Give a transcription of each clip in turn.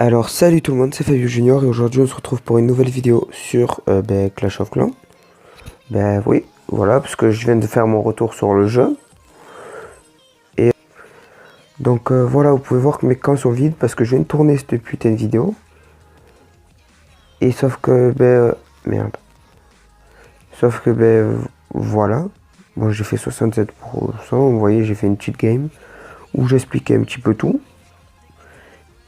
Alors salut tout le monde, c'est Fabio Junior et aujourd'hui on se retrouve pour une nouvelle vidéo sur Clash of Clans. Ben oui, voilà, parce que je viens de faire mon retour sur le jeu. Et donc voilà, vous pouvez voir que mes camps sont vides parce que je viens de tourner cette putain de vidéo. Et sauf que, merde. Sauf que, voilà. Bon, j'ai fait 67%, vous voyez, j'ai fait une petite game où j'expliquais un petit peu tout.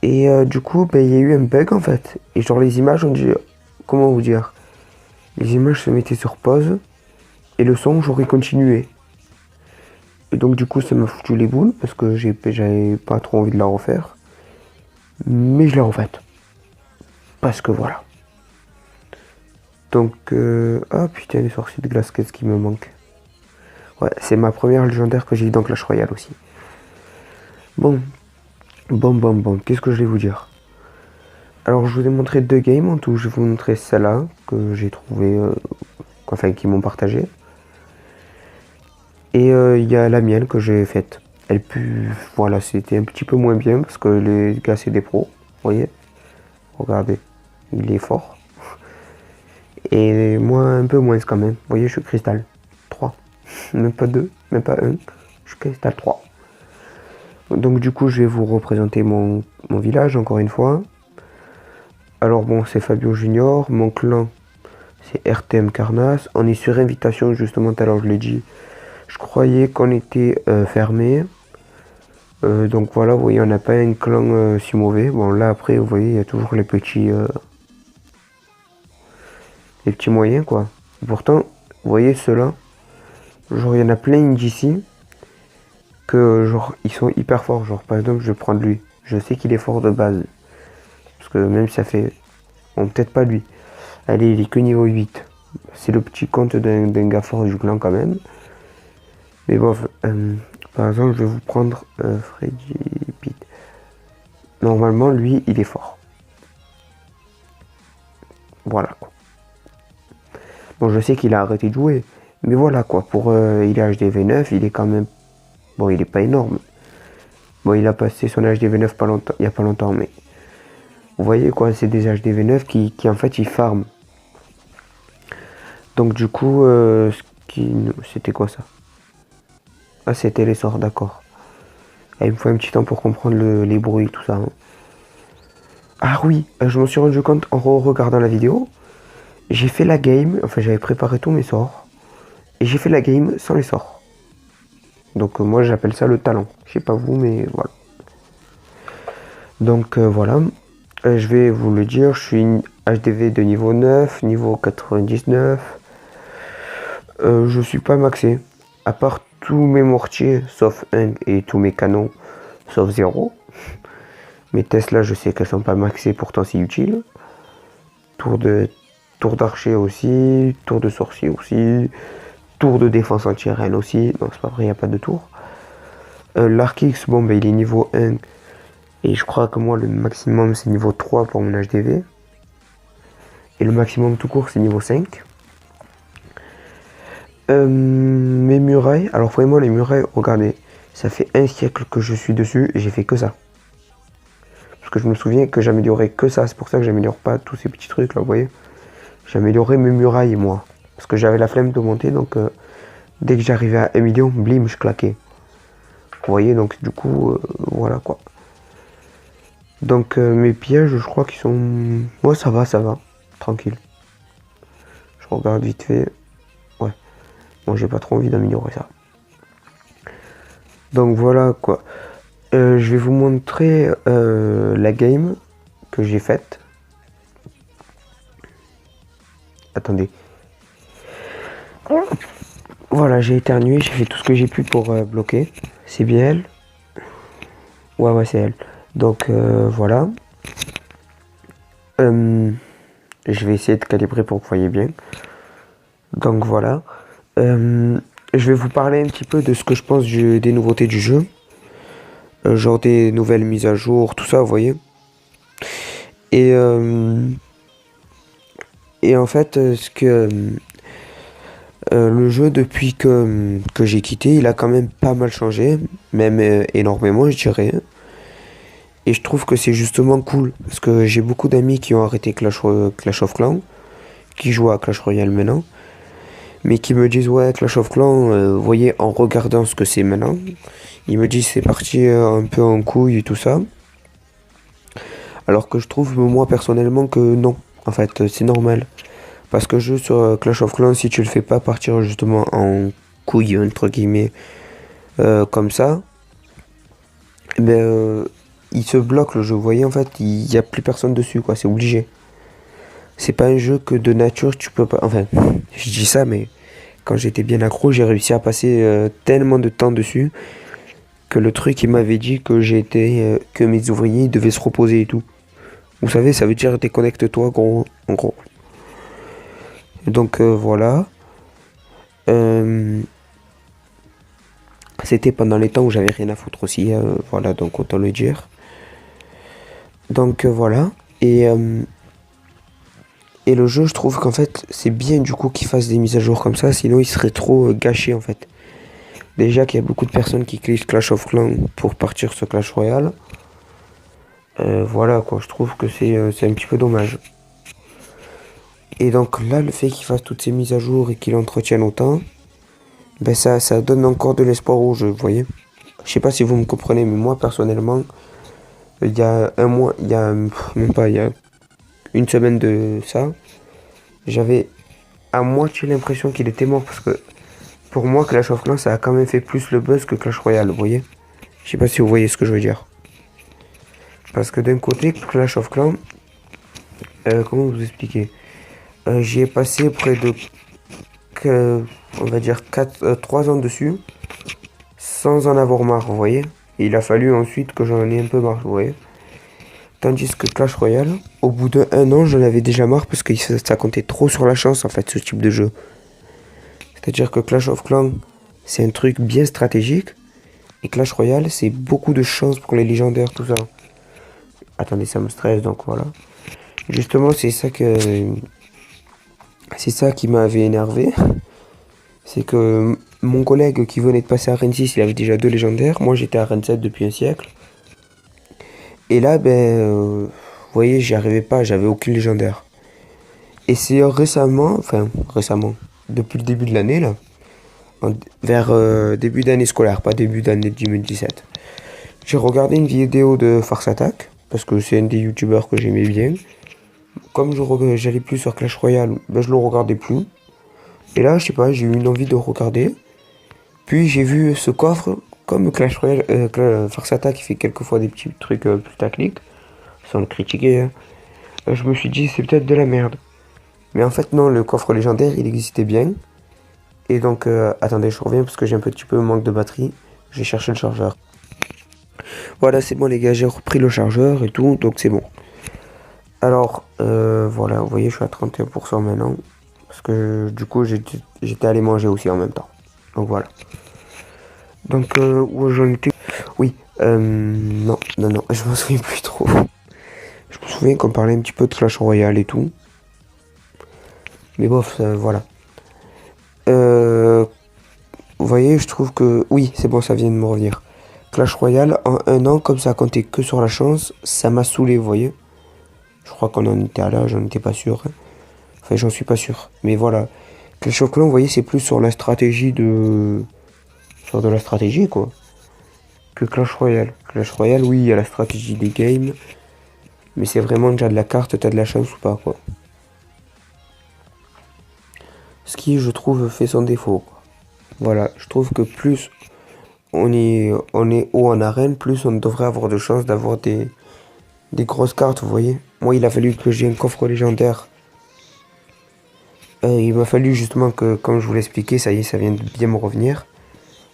Et du coup, il y a eu un bug en fait. Et genre les images ont dit, comment vous dire? Les images se mettaient sur pause et le son j'aurais continué. Et donc du coup ça m'a foutu les boules parce que j'avais pas trop envie de la refaire. Mais je l'ai refaite. Parce que voilà. Donc ah putain les sorciers de glace, qu'est-ce qui me manque. Ouais, c'est ma première légendaire que j'ai eu dans Clash Royale aussi. Bon, qu'est-ce que je vais vous dire? Alors je vous ai montré deux games en tout, je vais vous montrer celle-là que j'ai trouvé, enfin qui m'ont partagé. Et il y a la mienne que j'ai faite. Voilà, c'était un petit peu moins bien parce que les gars c'est des pros, vous voyez. Regardez, il est fort. Et moi un peu moins quand même. Vous voyez, je suis cristal 3. Même pas 2, même pas 1. Je suis cristal 3. Donc du coup je vais vous représenter mon village encore une fois. Alors bon, c'est Fabio Junior, mon clan c'est RTM Carnas. On est sur invitation justement, tout à l'heure je l'ai dit. Je croyais qu'on était fermé. Donc voilà, vous voyez, on n'a pas un clan si mauvais. Bon là après, vous voyez, il y a toujours les petits moyens quoi. Et pourtant, vous voyez ceux-là, genre il y en a plein d'ici que genre ils sont hyper forts. Genre par exemple, je vais prendre lui. Je sais qu'il est fort de base. Parce que même si ça fait... Bon, peut-être pas lui. Allez, il est que niveau 8. C'est le petit compte d'un gars fort du clan quand même. Mais bon, par exemple, je vais vous prendre Freddy Pete. Normalement, lui, il est fort. Voilà quoi. Bon, je sais qu'il a arrêté de jouer. Mais voilà quoi. Pour il est HDV9, il est quand même... Bon, il est pas énorme. Bon, il a passé son HDV9 pas longtemps, il y a pas longtemps, mais... Vous voyez quoi, c'est des HDV9 qui en fait, ils farment. Donc du coup, c'était quoi ça? Ah, c'était les sorts, d'accord. Et il me faut un petit temps pour comprendre les bruits, tout ça. Hein. Ah oui, je m'en suis rendu compte en regardant la vidéo. J'ai fait la game, enfin j'avais préparé tous mes sorts. Et j'ai fait la game sans les sorts. Donc moi j'appelle ça le talent. Je sais pas vous, mais voilà. Donc voilà. Je vais vous le dire, je suis une HDV de niveau 9, niveau 99. Je suis pas maxé. À part tous mes mortiers, sauf un, et tous mes canons, sauf 0. Mes Tesla, je sais qu'elles sont pas maxées, pourtant c'est utile. Tour d'archer aussi, tour de sorcier aussi, tour de défense anti-reine aussi. Non, c'est pas vrai, il n'y a pas de tour. L'Arkix, bon, il est niveau 1. Et je crois que moi, le maximum, c'est niveau 3 pour mon HDV. Et le maximum tout court, c'est niveau 5. Mes murailles, alors vraiment, les murailles, regardez, ça fait un siècle que je suis dessus et j'ai fait que ça. Parce que je me souviens que j'améliorais que ça, c'est pour ça que j'améliore pas tous ces petits trucs là, vous voyez. J'améliorais mes murailles, moi. Parce que j'avais la flemme de monter, donc dès que j'arrivais à 1 million, blim, je claquais. Vous voyez, donc du coup, voilà quoi. Donc mes pièges, je crois qu'ils sont... Ouais, ça va, tranquille. Je regarde vite fait. Ouais, bon, j'ai pas trop envie d'améliorer ça. Donc voilà quoi. Je vais vous montrer la game que j'ai faite. Attendez. Voilà, j'ai éternué, j'ai fait tout ce que j'ai pu pour bloquer. C'est bien elle. Ouais, c'est elle. Donc voilà. Je vais essayer de calibrer pour que vous voyez bien. Donc voilà. Je vais vous parler un petit peu de ce que je pense des nouveautés du jeu. Genre des nouvelles mises à jour, tout ça, vous voyez. Et, et en fait, le jeu, depuis que j'ai quitté, il a quand même pas mal changé. Même énormément, je dirais. Et je trouve que c'est justement cool. Parce que j'ai beaucoup d'amis qui ont arrêté Clash of Clans, qui jouent à Clash Royale maintenant. Mais qui me disent, ouais, Clash of Clans, vous voyez, en regardant ce que c'est maintenant, ils me disent c'est parti un peu en couille et tout ça. Alors que je trouve, moi, personnellement, que non. En fait, c'est normal. Parce que juste sur Clash of Clans, si tu le fais pas partir justement en couille, entre guillemets, comme ça, eh ben, il se bloque le jeu. Vous voyez, en fait, il n'y a plus personne dessus, quoi. C'est obligé. C'est pas un jeu que de nature tu peux pas. Enfin, je dis ça, mais quand j'étais bien accro, j'ai réussi à passer tellement de temps dessus que le truc il m'avait dit que que mes ouvriers devaient se reposer et tout. Vous savez, ça veut dire déconnecte-toi, gros, en gros. Donc voilà. C'était pendant les temps où j'avais rien à foutre aussi. Voilà, donc autant le dire. Donc voilà. Et le jeu, je trouve qu'en fait, c'est bien du coup qu'il fasse des mises à jour comme ça, sinon il serait trop gâché en fait. Déjà qu'il y a beaucoup de personnes qui cliquent Clash of Clans pour partir sur Clash Royale. Voilà quoi, je trouve que c'est un petit peu dommage. Et donc là, le fait qu'il fasse toutes ces mises à jour et qu'il entretienne autant, ben ça donne encore de l'espoir au jeu, vous voyez. Je sais pas si vous me comprenez, mais moi personnellement, il y a un mois, il y a même pas, il y a une semaine de ça, j'avais à moitié l'impression qu'il était mort parce que pour moi Clash of Clans ça a quand même fait plus le buzz que Clash Royale, vous voyez. Je sais pas si vous voyez ce que je veux dire. Parce que d'un côté Clash of Clans, comment vous expliquer, j'y ai passé près de on va dire 3 ans dessus sans en avoir marre, vous voyez. Et il a fallu ensuite que j'en ai un peu marre, vous voyez. Tandis que Clash Royale, au bout de 1 an, j'en avais déjà marre parce que ça comptait trop sur la chance en fait, ce type de jeu. C'est-à-dire que Clash of Clans, c'est un truc bien stratégique. Et Clash Royale, c'est beaucoup de chance pour les légendaires, tout ça. Attendez, ça me stresse, donc voilà. Justement, c'est ça qui m'avait énervé. C'est que mon collègue qui venait de passer à Rennes 6, il avait déjà 2 légendaires. Moi, j'étais à Rennes 7 depuis un siècle. Et là, vous voyez, j'y arrivais pas, j'avais aucune légendaire. Et c'est récemment, depuis le début de l'année, là, vers début d'année scolaire, pas début d'année 2017, j'ai regardé une vidéo de Farce Attack, parce que c'est un des youtubeurs que j'aimais bien. Comme j'allais plus sur Clash Royale, je le regardais plus. Et là, je sais pas, j'ai eu une envie de regarder. Puis j'ai vu ce coffre, comme Clash Royale, Farce Attack qui fait quelquefois des petits trucs plus techniques, sans le critiquer, hein. Je me suis dit c'est peut-être de la merde. Mais en fait non, le coffre légendaire il existait bien. Et donc attendez, je reviens parce que j'ai un petit peu manque de batterie. J'ai cherché le chargeur. Voilà, c'est bon les gars, j'ai repris le chargeur et tout, donc c'est bon. Alors voilà, vous voyez, je suis à 31% maintenant. Parce que du coup j'étais allé manger aussi en même temps. Donc voilà. Donc où j'en étais. Oui, non, je m'en souviens plus trop. Je me souviens qu'on parlait un petit peu de Clash Royale et tout. Mais bof, voilà. Vous voyez, je trouve que... Oui, c'est bon, ça vient de me revenir. Clash Royale, en 1 an, comme ça comptait que sur la chance, ça m'a saoulé, vous voyez. Je crois qu'on en était à là, j'en étais pas sûr, hein. Enfin, j'en suis pas sûr. Mais voilà. Clash of Clans, vous voyez, c'est plus sur la stratégie de... Sur de la stratégie, quoi. Que Clash Royale. Clash Royale, oui, il y a la stratégie des games. Mais c'est vraiment déjà de la carte, t'as de la chance ou pas, quoi. Ce qui, je trouve, fait son défaut, quoi. Voilà, je trouve que plus on est haut en arène, plus on devrait avoir de chances d'avoir des grosses cartes, vous voyez. Moi, il a fallu que j'ai un coffre légendaire. Il m'a fallu justement que, comme je vous l'expliquais, ça y est, ça vient de bien me revenir.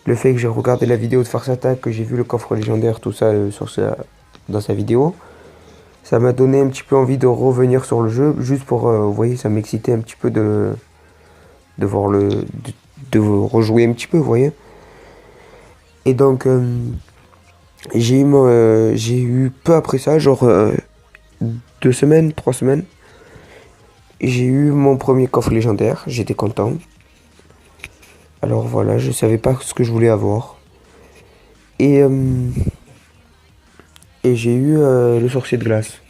Le fait que j'ai regardé la vidéo de Farce Attack, que j'ai vu le coffre légendaire, tout ça, dans sa vidéo, ça m'a donné un petit peu envie de revenir sur le jeu, juste pour, vous voyez, ça m'excitait un petit peu de voir de rejouer un petit peu, vous voyez. Et donc, j'ai eu peu après ça, genre 2 semaines, 3 semaines, j'ai eu mon premier coffre légendaire, j'étais content. Alors voilà, je savais pas ce que je voulais avoir. Et et j'ai eu le sorcier de glace.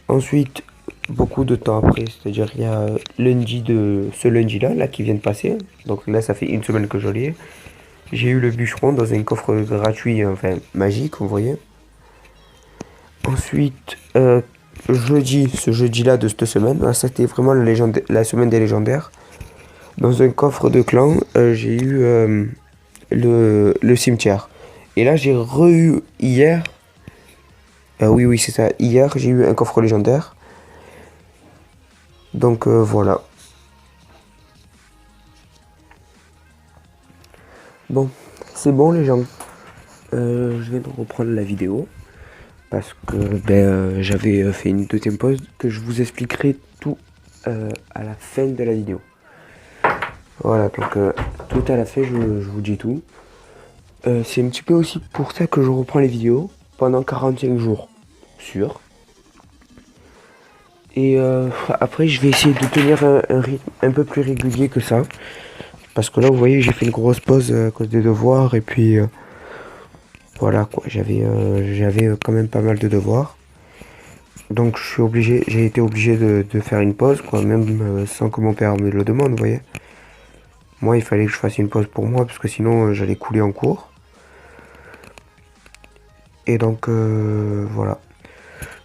Ensuite, beaucoup de temps après, c'est-à-dire il y a ce lundi-là, là, qui vient de passer. Donc là, ça fait une semaine que je l'ai. J'ai eu le bûcheron dans un coffre gratuit, enfin magique, vous voyez. Ensuite, ce jeudi-là de cette semaine, là, c'était vraiment la semaine des légendaires. Dans un coffre de clan, j'ai eu le cimetière. Et là, j'ai re-eu hier. Oui, oui, c'est ça. Hier, j'ai eu un coffre légendaire. Donc voilà. Bon, c'est bon les gens. Je vais reprendre la vidéo. Parce que j'avais fait une deuxième pause que je vous expliquerai tout à la fin de la vidéo. Voilà, donc tout à la fin, je vous dis tout. C'est un petit peu aussi pour ça que je reprends les vidéos pendant 45 jours. Sûr. Et après, je vais essayer de tenir un rythme un peu plus régulier que ça. Parce que là, vous voyez, j'ai fait une grosse pause à cause des devoirs. Et puis, voilà quoi, j'avais quand même pas mal de devoirs. Donc, j'ai été obligé de faire une pause, quoi, même sans que mon père me le demande, vous voyez. Moi, il fallait que je fasse une pause pour moi, parce que sinon, j'allais couler en cours. Et donc, voilà.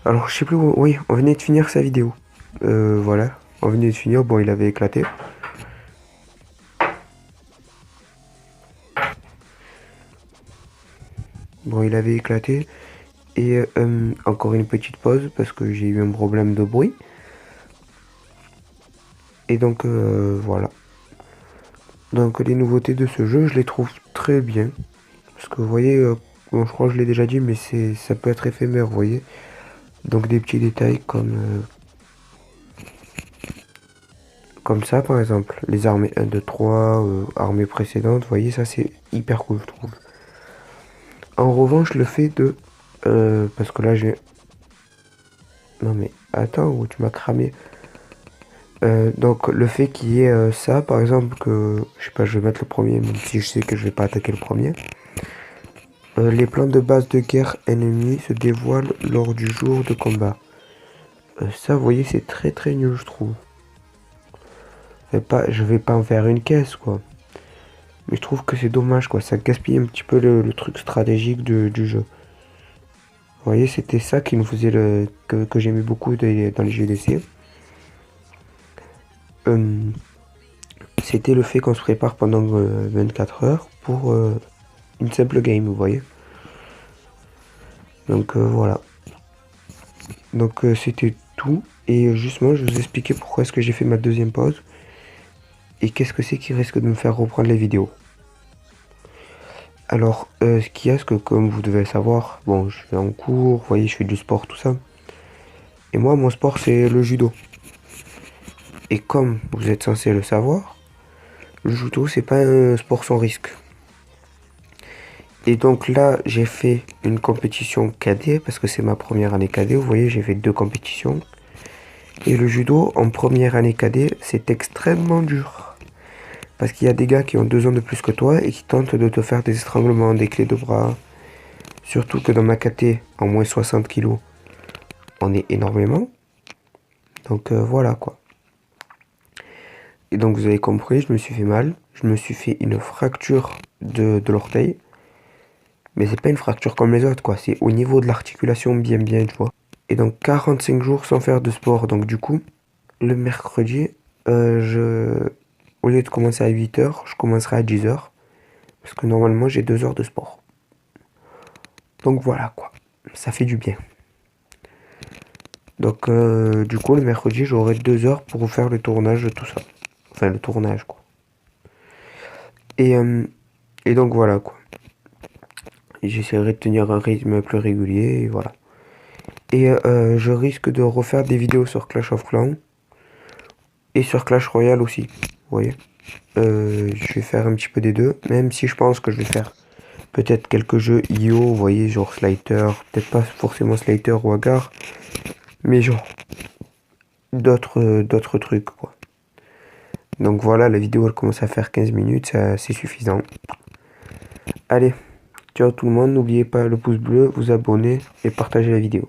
Alors, je sais plus où... Oui, on venait de finir sa vidéo. Voilà, on venait de finir. Bon, il avait éclaté. Bon, il avait éclaté. Et encore une petite pause, parce que j'ai eu un problème de bruit. Et donc, voilà. Donc, les nouveautés de ce jeu, je les trouve très bien. Parce que, vous voyez... bon, je crois que je l'ai déjà dit, mais ça peut être éphémère, vous voyez. Donc des petits détails comme ça, par exemple. Les armées 1, 2, 3, armées précédentes, vous voyez, ça c'est hyper cool, je trouve. En revanche, le fait de... parce que là, j'ai... Non mais, attends, où tu m'as cramé. Donc le fait qu'il y ait ça, par exemple, que... Je sais pas, je vais mettre le premier, même si je sais que je vais pas attaquer le premier. Les plans de base de guerre ennemis se dévoilent lors du jour de combat. Ça, vous voyez, c'est très très nul, je trouve. Je vais pas en faire une caisse, quoi. Mais je trouve que c'est dommage, quoi. Ça gaspille un petit peu le truc stratégique du jeu. Vous voyez, c'était ça qui nous faisait que j'aimais beaucoup dans les GDC. C'était le fait qu'on se prépare pendant 24 heures pour une simple game, vous voyez. Donc voilà. Donc c'était tout. Et justement, je vous expliquais pourquoi est-ce que j'ai fait ma deuxième pause. Et qu'est-ce que c'est qui risque de me faire reprendre les vidéos. Alors, ce qu'il y a, c'est que comme vous devez savoir, bon, je vais en cours, vous voyez, je fais du sport, tout ça. Et moi, mon sport, c'est le judo. Et comme vous êtes censé le savoir, le judo, c'est pas un sport sans risque. Et donc là, j'ai fait une compétition cadet, parce que c'est ma première année cadet, vous voyez, j'ai fait 2 compétitions. Et le judo, en première année cadet, c'est extrêmement dur. Parce qu'il y a des gars qui ont 2 ans de plus que toi et qui tentent de te faire des étranglements, des clés de bras. Surtout que dans ma KT, en moins 60 kg, on est énormément. Donc voilà quoi. Et donc vous avez compris, je me suis fait mal. Je me suis fait une fracture de l'orteil. Mais c'est pas une fracture comme les autres quoi. C'est au niveau de l'articulation bien tu vois. Et donc 45 jours sans faire de sport. Donc du coup, le mercredi, au lieu de commencer à 8h, je commencerai à 10h. Parce que normalement j'ai 2 heures de sport. Donc voilà quoi. Ça fait du bien. Donc du coup le mercredi j'aurai 2 heures pour faire le tournage de tout ça. Enfin le tournage quoi. Et donc voilà quoi. J'essaierai de tenir un rythme plus régulier et voilà. Et je risque de refaire des vidéos sur Clash of Clans. Et sur Clash Royale aussi. Vous voyez. Je vais faire un petit peu des deux. Même si je pense que je vais faire peut-être quelques jeux IO. Vous voyez genre Slider. Peut-être pas forcément Slider ou Agar. Mais genre d'autres trucs quoi. Donc voilà, la vidéo elle commence à faire 15 minutes, c'est suffisant. Allez, ciao. ciao tout le monde, n'oubliez pas le pouce bleu, vous abonner et partager la vidéo.